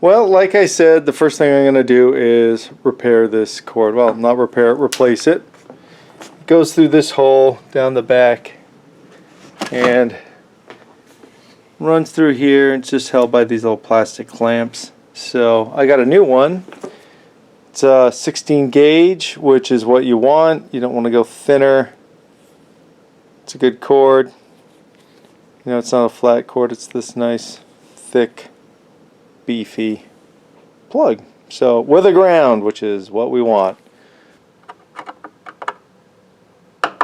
Well, like I said, the first thing I'm going to do is repair this cord. Well, not repair it, replace it. It goes through this hole down the back and runs through here. It's just held by these little plastic clamps. So I got a new one. It's a 16 gauge, which is what you want. You don't want to go thinner. It's a good cord. You know, it's not a flat cord. It's this nice, thick, beefy plug. So with a ground, which is what we want. So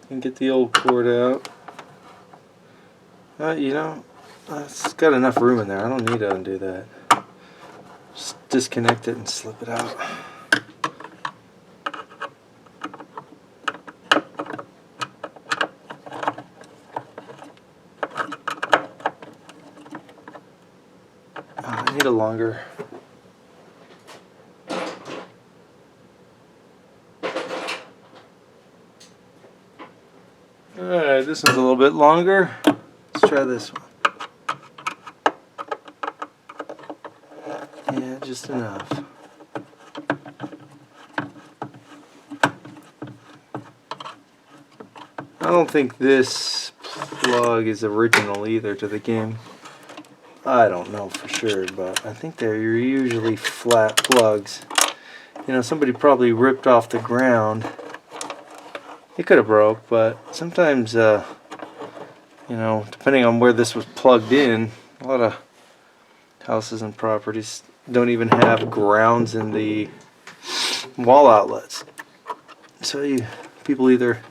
we can get the old cord out. You know, it's got enough room in there. I don't need to undo that. Just disconnect it and slip it out. I need a longer. Alright, this one's a little bit longer. Let's try this one. Yeah, just enough. I don't think this plug is original either to the game. I don't know for sure, but I think they're usually flat plugs. You know, somebody probably ripped off the ground. It could have broke, but sometimes, you know, depending on where this was plugged in, a lot of houses and properties don't even have grounds in the wall outlets. So people either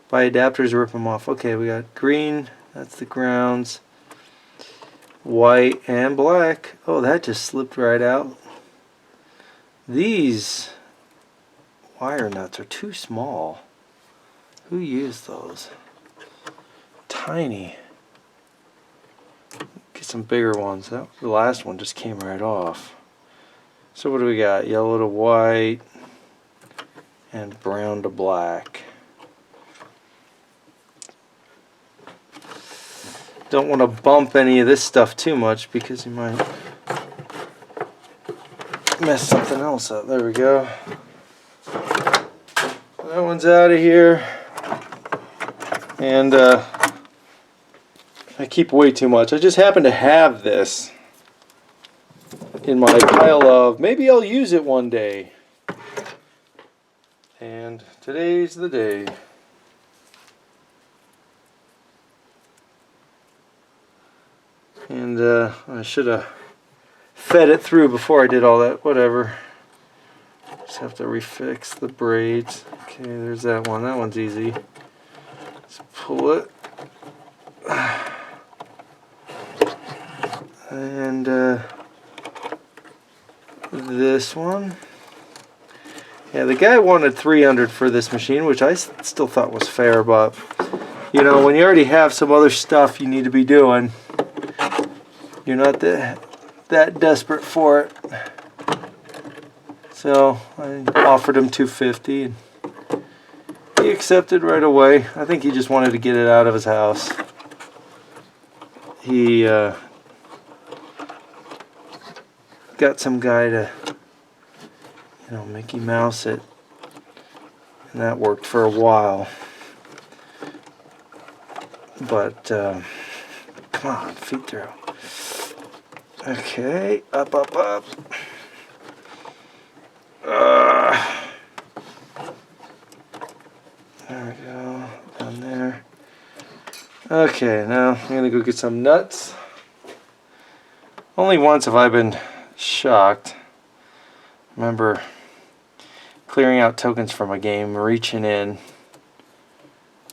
buy adapters or rip them off. Okay, we got green, that's the grounds. White and black. Oh, that just slipped right out. These wire nuts are too small. Who used those? Tiny. Get some bigger ones. The last one just came right off. So what do we got? Yellow to white and brown to black. Don't want to bump any of this stuff too much because you might mess something else up. There we go. That one's out of here. And I keep way too much. I just happen to have this in my pile of maybe I'll use it one day. And today's the day. And I should have fed it through before I did all that. Whatever. Just have to refix the braids. Okay, there's that one. That one's easy. Let's pull it. And this one. Yeah, the guy wanted 300 for this machine, which I still thought was fair, but you know, when you already have some other stuff you need to be doing, you're not that desperate for it. So I offered him 250 and he accepted right away. I think he just wanted to get it out of his house. He got some guy to, you know, Mickey Mouse it, and that worked for a while. But come on, feet through. Okay, up, up, up. There we go, down there. Okay, now I'm gonna go get some nuts. Only once have I been shocked. Remember clearing out tokens from a game, reaching in,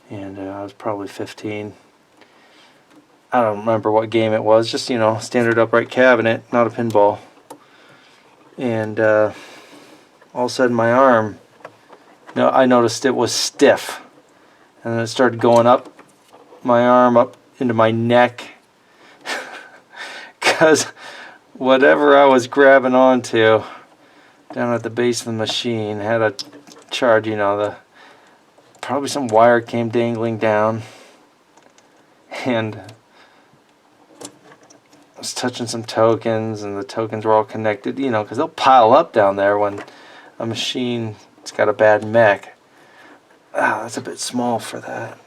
and I was probably 15. I don't remember what game it was, just, you know, standard upright cabinet, not a pinball. And all of a sudden my arm, I noticed it was stiff. And then it started going up my arm, up into my neck. Because whatever I was grabbing onto down at the base of the machine had a charge, you know, probably some wire came dangling down. And I was touching some tokens, and the tokens were all connected, you know, because they'll pile up down there when a machine's got a bad mech. Ah, that's a bit small for that.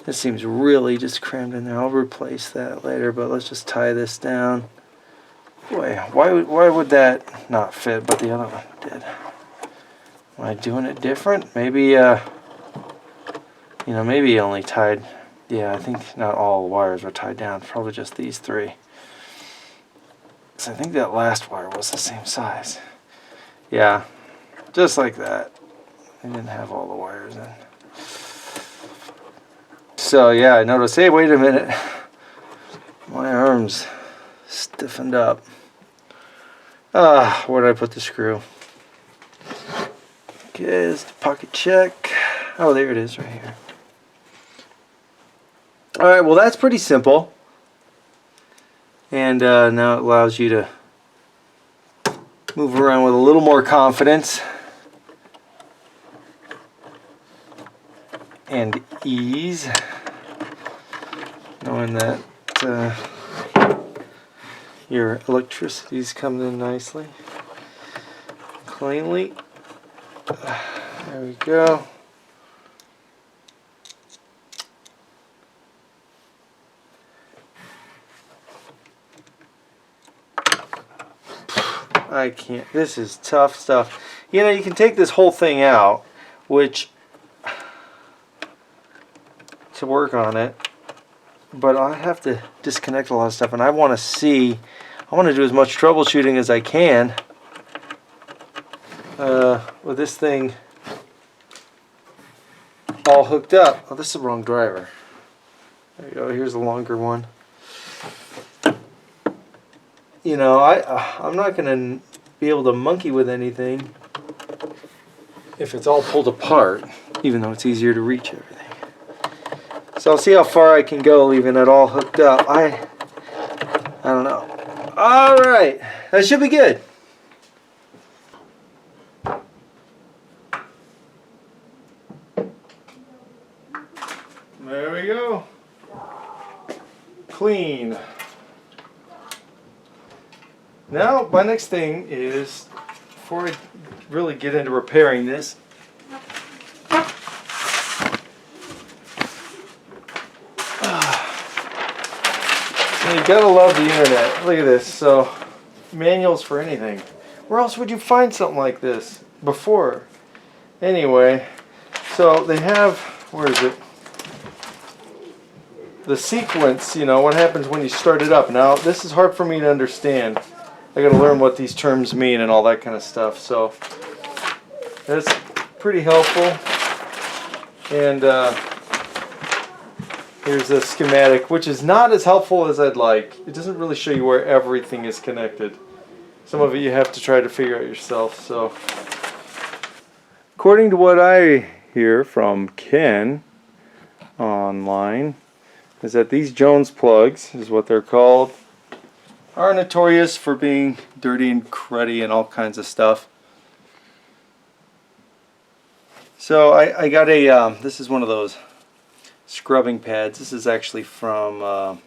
This seems really just crammed in there. I'll replace that later, but let's just tie this down. Boy, why would that not fit, but the other one did? Am I doing it different? Maybe, you know, maybe only tied... Yeah, I think not all the wires were tied down. Probably just these three. So I think that last wire was the same size. Yeah, just like that. I didn't have all the wires in. So yeah, I noticed, hey, wait a minute. My arm's stiffened up. Where did I put the screw? Okay, it's the pocket check. Oh, there it is right here. Alright, well that's pretty simple. And now it allows you to move around with a little more confidence and ease, knowing that your electricity's coming in nicely, cleanly. There we go. I can't, this is tough stuff. You know, you can take this whole thing out, which, to work on it, but I have to disconnect a lot of stuff, and I want to see, I want to do as much troubleshooting as I can with this thing all hooked up. Oh, this is the wrong driver. There you go, here's the longer one. You know, I'm not going to be able to monkey with anything if it's all pulled apart, even though it's easier to reach everything. So I'll see how far I can go leaving it all hooked up. I don't know. Alright, that should be good. There we go. Clean. Now, my next thing is, before I really get into repairing this, you gotta love the internet. Look at this. So, manuals for anything. Where else would you find something like this before? Anyway, so they have, where is it? The sequence, you know, what happens when you start it up. Now, this is hard for me to understand. I gotta learn what these terms mean and all that kind of stuff. So that's pretty helpful. And here's a schematic, which is not as helpful as I'd like. It doesn't really show you where everything is connected. Some of it you have to try to figure out yourself. So, according to what I hear from Ken online, is that these Jones plugs, is what they're called, are notorious for being dirty and cruddy and all kinds of stuff. So I got a, this is one of those scrubbing pads. This is actually from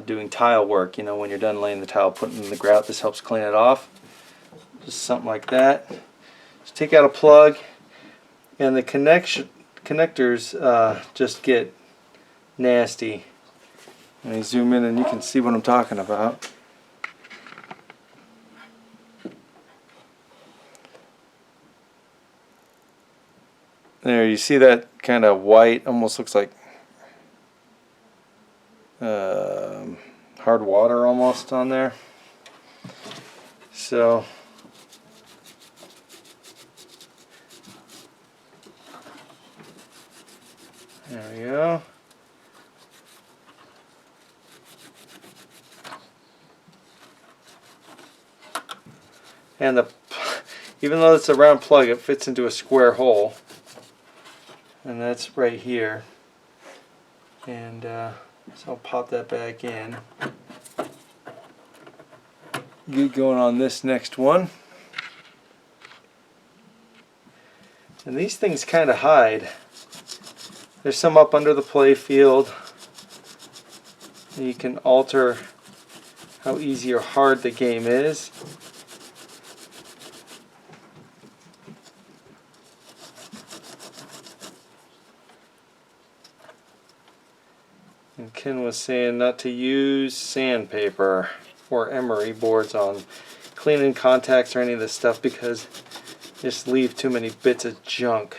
doing tile work. You know, when you're done laying the tile, putting it in the grout, this helps clean it off. Just something like that. Just take out a plug, and the connectors just get nasty. Let me zoom in and you can see what I'm talking about. There, you see that kind of white, almost looks like hard water almost on there. So there we go. And even though it's a round plug, it fits into a square hole, and that's right here. And so I'll pop that back in. Get going on this next one. And these things kind of hide. There's some up under the play field, You can alter how easy or hard the game is. And Ken was saying not to use sandpaper or emery boards on cleaning contacts or any of this stuff because just leave too many bits of junk.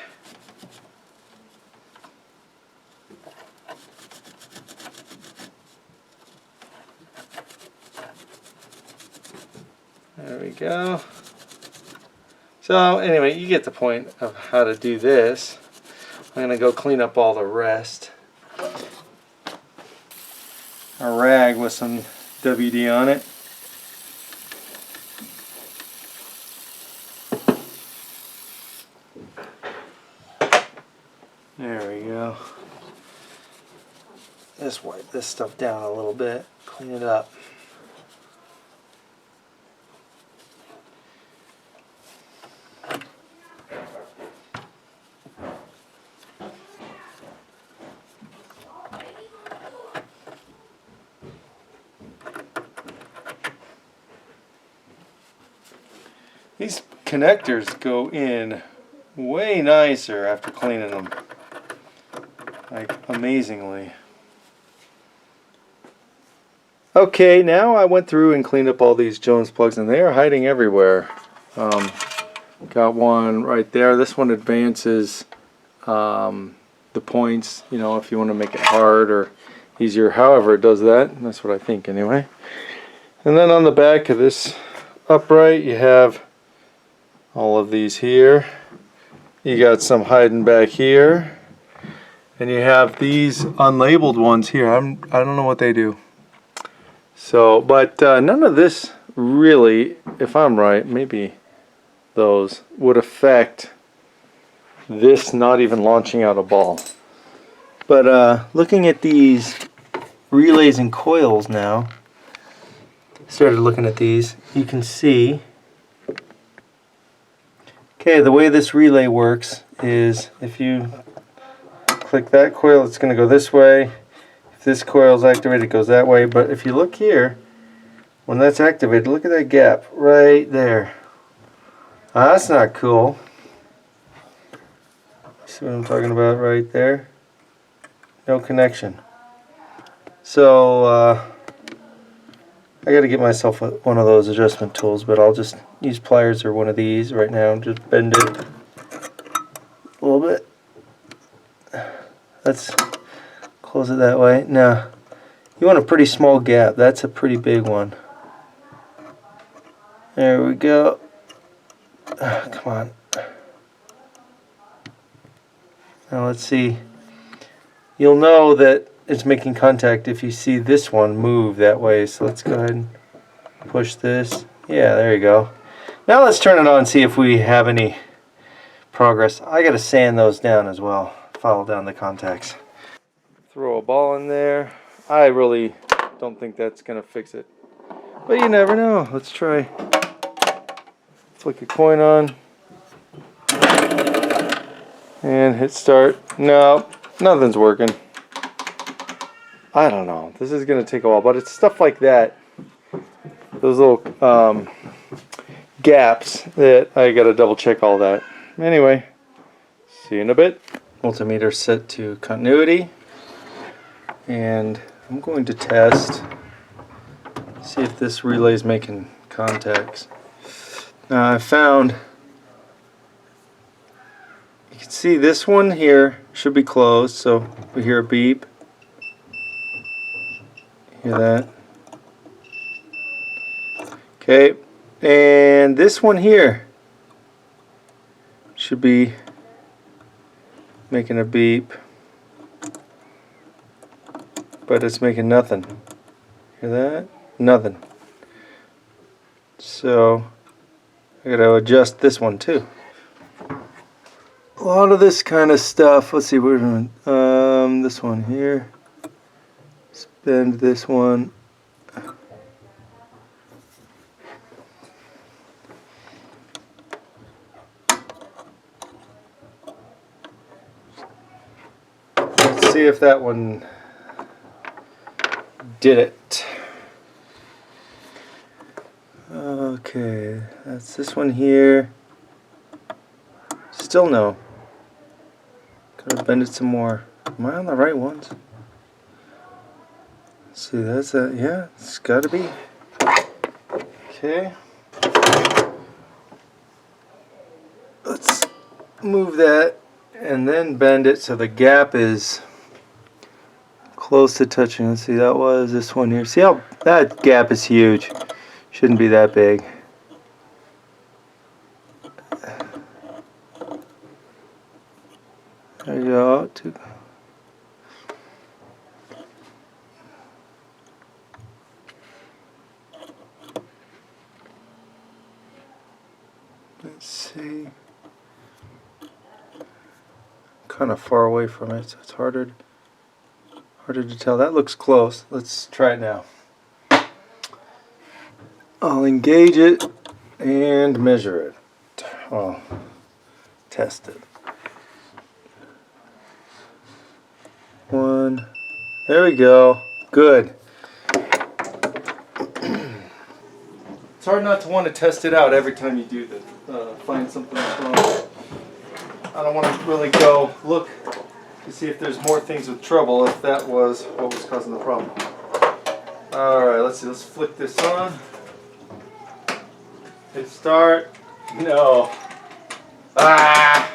There we go. So anyway, you get the point of how to do this. I'm going to go clean up all the rest. A rag with some WD on it. There we go. Just wipe this stuff down a little bit, clean it up. These connectors go in way nicer after cleaning them, like amazingly. Okay, now I went through and cleaned up all these Jones plugs and they are hiding everywhere. Got one right there. This one advances the points, you know, if you want to make it hard or easier, however it does that. That's what I think anyway. And then on the back of this upright you have all of these here. You got some hiding back here, and you have these unlabeled ones here. I don't know what they do. So, but none of this really, if I'm right, maybe those would affect this not even launching out a ball. But looking at these relays and coils now, started looking at these, you can see. Okay, the way this relay works is if you click that coil, it's going to go this way. If this coil is activated, it goes that way. But if you look here, when that's activated, look at that gap right there. That's not cool. See what I'm talking about right there? No connection. So, I got to get myself one of those adjustment tools, but I'll just use pliers or one of these right now and just bend it a little bit. Let's close it that way. Now, you want a pretty small gap. That's a pretty big one. There we go. Come on. Now let's see. You'll know that it's making contact if you see this one move that way. So let's go ahead and push this. Yeah, there you go. Now let's turn it on and see if we have any progress. I gotta sand those down as well. Follow down the contacts. Throw a ball in there. I really don't think that's gonna fix it, but you never know. Let's try. Flick a coin on and hit start. No, nothing's working. I don't know. This is going to take a while, but it's stuff like that. Those little gaps that I got to double check all that. Anyway, see you in a bit. Multimeter set to continuity, and I'm going to test, see if this relay is making contacts. Now I found, you can see this one here should be closed, so we hear a beep. Hear that? Okay, and this one here should be making a beep, but it's making nothing. Hear that? Nothing. So I gotta adjust this one too. A lot of this kind of stuff. Let's see, we're doing this one here. Bend this one. Let's see if that one did it. Okay, that's this one here. Still no. Gotta bend it some more. Am I on the right ones? Let's see, that's a, yeah, it's gotta be. Okay. Let's move that and then bend it so the gap is close to touching. Let's see, that was this one here. See how that gap is huge. Shouldn't be that big. There you go. Let's see. Kind of far away from it, so it's harder to tell. That looks close. Let's try it now. I'll engage it and measure it. Oh, test it. One. There we go. Good. It's hard not to want to test it out every time you do this. Find something that's wrong. I don't want to really go look to see if there's more things with trouble, if that was what was causing the problem. Alright, let's see. Let's flick this on. Hit start. No. Ah!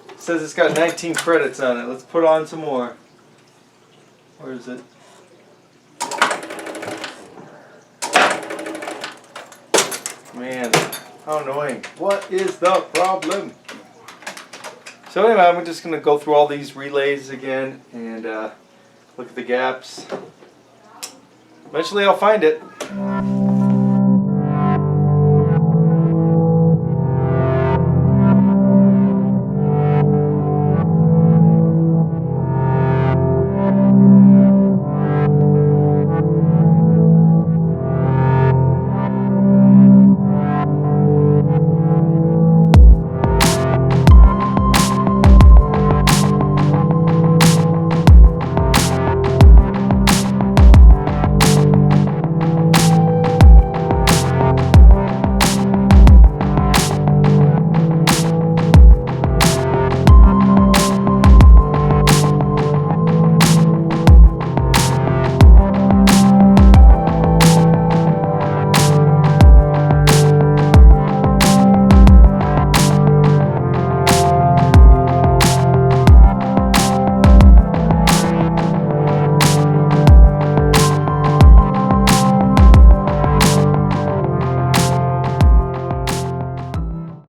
It says it's got 19 credits on it. Let's put on some more. Where is it? Man, how annoying. What is the problem? So anyway, I'm just going to go through all these relays again and look at the gaps. Eventually I'll find it.